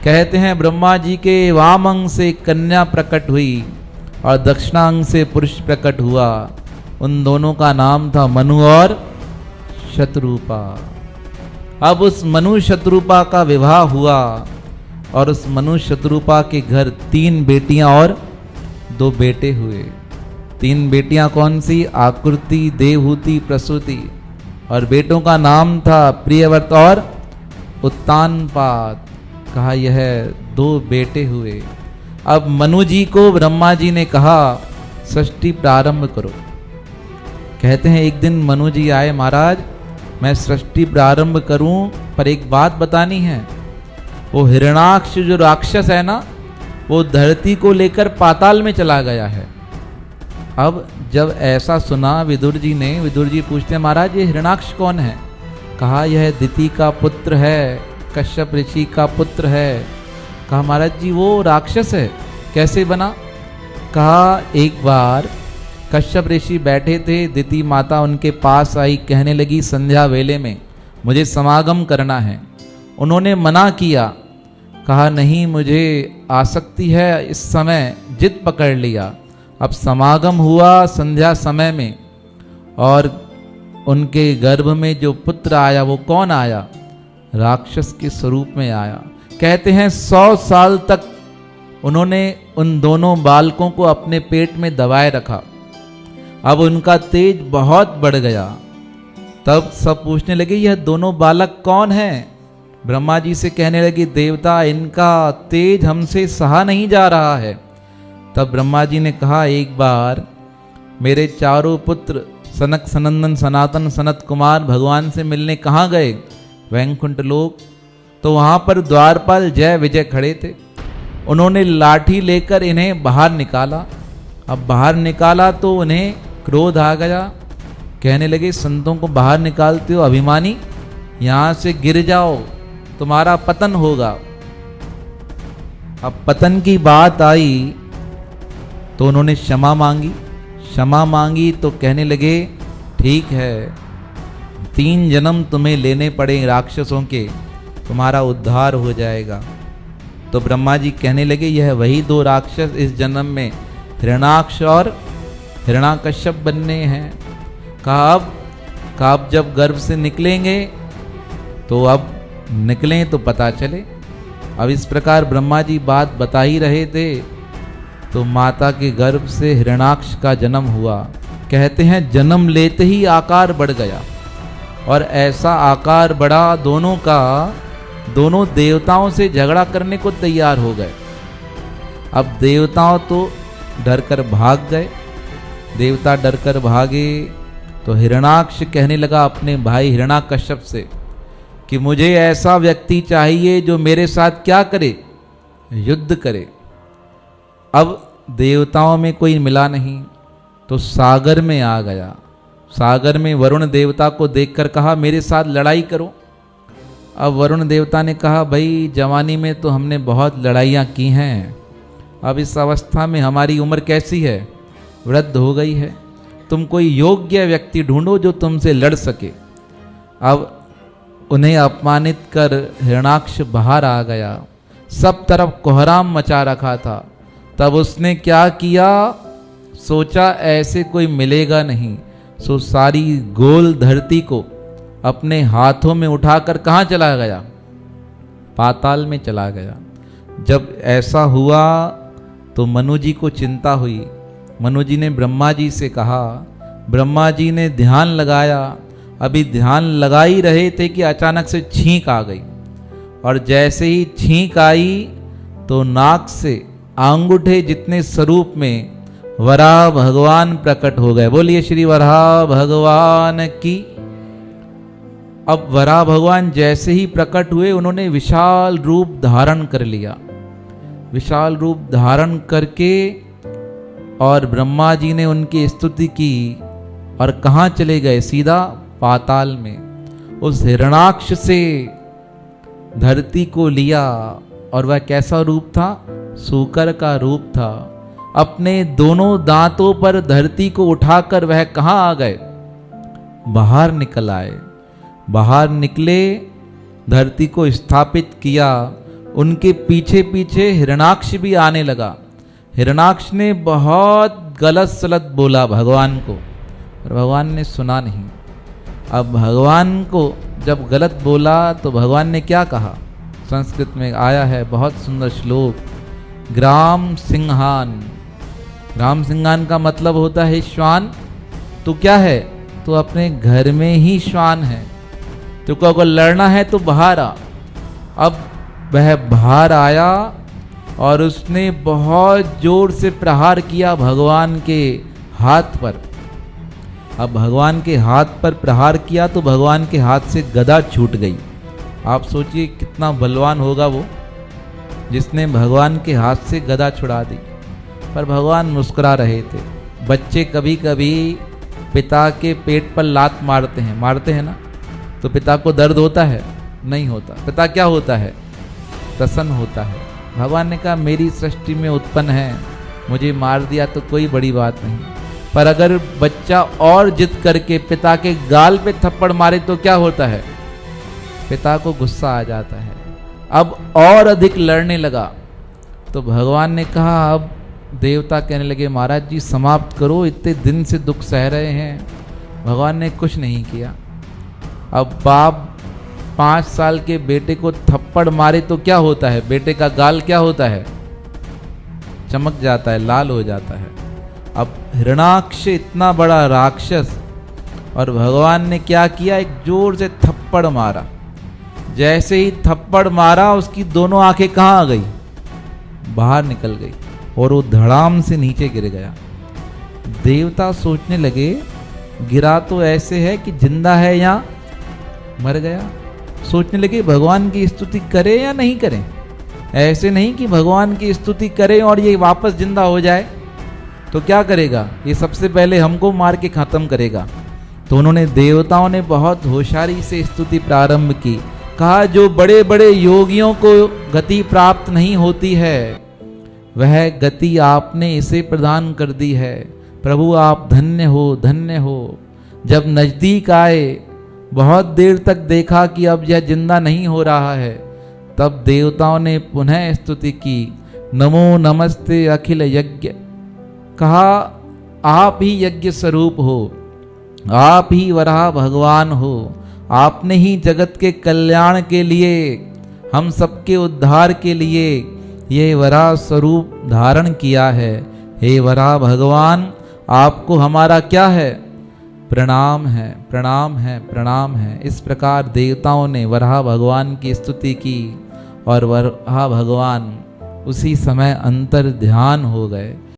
कहते हैं ब्रह्मा जी के वाम अंग से कन्या प्रकट हुई और दक्षिणांग से पुरुष प्रकट हुआ। उन दोनों का नाम था मनु और शतरूपा। अब उस मनु शतरूपा का विवाह हुआ और उस मनु शतरूपा के घर 3 बेटियां और 2 बेटे हुए। 3 बेटियां कौन सी? आकृति, देवहूति, प्रसूति। और बेटों का नाम था प्रियव्रत और उत्तानपाद। कहा यह 2 बेटे हुए। अब मनु जी को ब्रह्मा जी ने कहा सृष्टि प्रारंभ करो। कहते हैं एक दिन मनु जी आए, महाराज मैं सृष्टि प्रारंभ करूं पर एक बात बतानी है। वो हिरणाक्ष जो राक्षस है ना, वो धरती को लेकर पाताल में चला गया है। अब जब ऐसा सुना विदुर जी ने, विदुर जी पूछते हैं महाराज ये हिरणाक्ष कौन है? कहा यह दिति का पुत्र है, कश्यप ऋषि का पुत्र है। कहा महाराज जी वो राक्षस है, कैसे बना? कहा एक बार कश्यप ऋषि बैठे थे, दिति माता उनके पास आई, कहने लगी संध्या वेले में मुझे समागम करना है। उन्होंने मना किया, कहा नहीं मुझे आसक्ति है इस समय, जिद पकड़ लिया। अब समागम हुआ संध्या समय में और उनके गर्भ में जो पुत्र आया वो कौन आया? राक्षस के स्वरूप में आया। कहते हैं 100 साल तक उन्होंने उन दोनों बालकों को अपने पेट में दबाए रखा। अब उनका तेज बहुत बढ़ गया। तब सब पूछने लगे यह दोनों बालक कौन हैं? ब्रह्मा जी से कहने लगे देवता इनका तेज हमसे सहा नहीं जा रहा है। तब ब्रह्मा जी ने कहा एक बार मेरे चारों पुत्र सनक सनंदन सनातन सनत कुमार भगवान से मिलने कहाँ गए? वैकुंठ लोक। तो वहाँ पर द्वारपाल जय विजय खड़े थे। उन्होंने लाठी लेकर इन्हें बाहर निकाला। अब बाहर निकाला तो उन्हें क्रोध आ गया। कहने लगे संतों को बाहर निकालते हो अभिमानी, यहाँ से गिर जाओ तुम्हारा पतन होगा। अब पतन की बात आई तो उन्होंने क्षमा मांगी। क्षमा मांगी तो कहने लगे ठीक है 3 जन्म तुम्हें लेने पड़े राक्षसों के, तुम्हारा उद्धार हो जाएगा। तो ब्रह्मा जी कहने लगे यह वही 2 राक्षस इस जन्म में हिरणाक्ष और हिरणाकश्यप बनने हैं। कहा अब जब गर्भ से निकलेंगे तो अब निकलें तो पता चले। अब इस प्रकार ब्रह्मा जी बात बता ही रहे थे तो माता के गर्भ से हिरणाक्ष का जन्म हुआ। कहते हैं जन्म लेते ही आकार बढ़ गया और ऐसा आकार बढ़ा दोनों का, दोनों देवताओं से झगड़ा करने को तैयार हो गए। अब देवताओं तो डरकर भाग गए। देवता डरकर भागे तो हिरणाक्ष कहने लगा अपने भाई हिरणाकश्यप से कि मुझे ऐसा व्यक्ति चाहिए जो मेरे साथ क्या करे? युद्ध करे। अब देवताओं में कोई मिला नहीं तो सागर में आ गया। सागर में वरुण देवता को देखकर कहा मेरे साथ लड़ाई करो। अब वरुण देवता ने कहा भाई जवानी में तो हमने बहुत लड़ाइयाँ की हैं, अब इस अवस्था में हमारी उम्र कैसी है, वृद्ध हो गई है, तुम कोई योग्य व्यक्ति ढूंढो जो तुमसे लड़ सके। अब उन्हें अपमानित कर हिरणाक्ष बाहर आ गया। सब तरफ कोहराम मचा रखा था। तब उसने क्या किया? सोचा ऐसे कोई मिलेगा नहीं, सो सारी गोल धरती को अपने हाथों में उठाकर कहाँ चला गया? पाताल में चला गया। जब ऐसा हुआ तो मनु जी को चिंता हुई। मनु जी ने ब्रह्मा जी से कहा। ब्रह्मा जी ने ध्यान लगाया। अभी ध्यान लगा ही रहे थे कि अचानक से छींक आ गई और जैसे ही छींक आई तो नाक से अंगूठे जितने स्वरूप में वराह भगवान प्रकट हो गए। बोलिए श्री वराह भगवान की। अब वराह भगवान जैसे ही प्रकट हुए उन्होंने विशाल रूप धारण कर लिया। विशाल रूप धारण करके और ब्रह्मा जी ने उनकी स्तुति की और कहाँ चले गए? सीधा पाताल में। उस हिरणाक्ष से धरती को लिया और वह कैसा रूप था? सूकर का रूप था। अपने दोनों दांतों पर धरती को उठाकर वह कहाँ आ गए? बाहर निकल आए। बाहर निकले, धरती को स्थापित किया उनके पीछे पीछे हिरणाक्ष भी आने लगा। हिरणाक्ष ने बहुत गलत सलत बोला भगवान को, और भगवान ने सुना नहीं। अब भगवान को जब गलत बोला तो भगवान ने क्या कहा? संस्कृत में आया है बहुत सुंदर श्लोक, ग्राम सिंहान। ग्राम सिंहान का मतलब होता है श्वान। तो क्या है? तो अपने घर में ही श्वान है। तो को अगर लड़ना है तो बाहर आ। अब वह बाहर आया और उसने बहुत जोर से प्रहार किया भगवान के हाथ पर। अब भगवान के हाथ पर प्रहार किया तो भगवान के हाथ से गदा छूट गई। आप सोचिए कितना बलवान होगा वो, जिसने भगवान के हाथ से गदा छुड़ा दी। पर भगवान मुस्कुरा रहे थे। बच्चे कभी कभी पिता के पेट पर लात मारते हैं ना, तो पिता को दर्द होता है? नहीं होता। पिता क्या होता है? प्रसन्न होता है। भगवान ने कहा मेरी सृष्टि में उत्पन्न है, मुझे मार दिया तो कोई बड़ी बात नहीं। पर अगर बच्चा और जिद करके पिता के गाल पे थप्पड़ मारे तो क्या होता है? पिता को गुस्सा आ जाता है। अब और अधिक लड़ने लगा। तो भगवान ने कहा, अब देवता कहने लगे महाराज जी समाप्त करो, इतने दिन से दुख सह रहे हैं। भगवान ने कुछ नहीं किया। अब बाप 5 साल के बेटे को थप्पड़ मारे तो क्या होता है? बेटे का गाल क्या होता है? चमक जाता है, लाल हो जाता है। अब हिरणाक्ष इतना बड़ा राक्षस, और भगवान ने क्या किया? एक जोर से थप्पड़ मारा। जैसे ही थप्पड़ मारा उसकी दोनों आंखें कहाँ आ गई? बाहर निकल गई, और वो धड़ाम से नीचे गिर गया। देवता सोचने लगे गिरा तो ऐसे है कि जिंदा है या मर गया। सोचने लगे भगवान की स्तुति करें या नहीं करें। ऐसे नहीं कि भगवान की स्तुति करें और ये वापस जिंदा हो जाए तो क्या करेगा? ये सबसे पहले हमको मार के खत्म करेगा। तो उन्होंने, देवताओं ने बहुत होशियारी से स्तुति प्रारंभ की। कहा जो बड़े बड़े योगियों को गति प्राप्त नहीं होती है, वह गति आपने इसे प्रदान कर दी है। प्रभु आप धन्य हो, धन्य हो। जब नजदीक आए, बहुत देर तक देखा कि अब यह जिंदा नहीं हो रहा है, तब देवताओं ने पुनः स्तुति की। नमो नमस्ते अखिल यज्ञ। कहा आप ही यज्ञ स्वरूप हो, आप ही वराह भगवान हो। आपने ही जगत के कल्याण के लिए, हम सबके उद्धार के लिए ये वराह स्वरूप धारण किया है। हे वराह भगवान, आपको हमारा क्या है? प्रणाम है, प्रणाम है, प्रणाम है। इस प्रकार देवताओं ने वराह भगवान की स्तुति की, और वराह भगवान उसी समय अंतर ध्यान हो गए।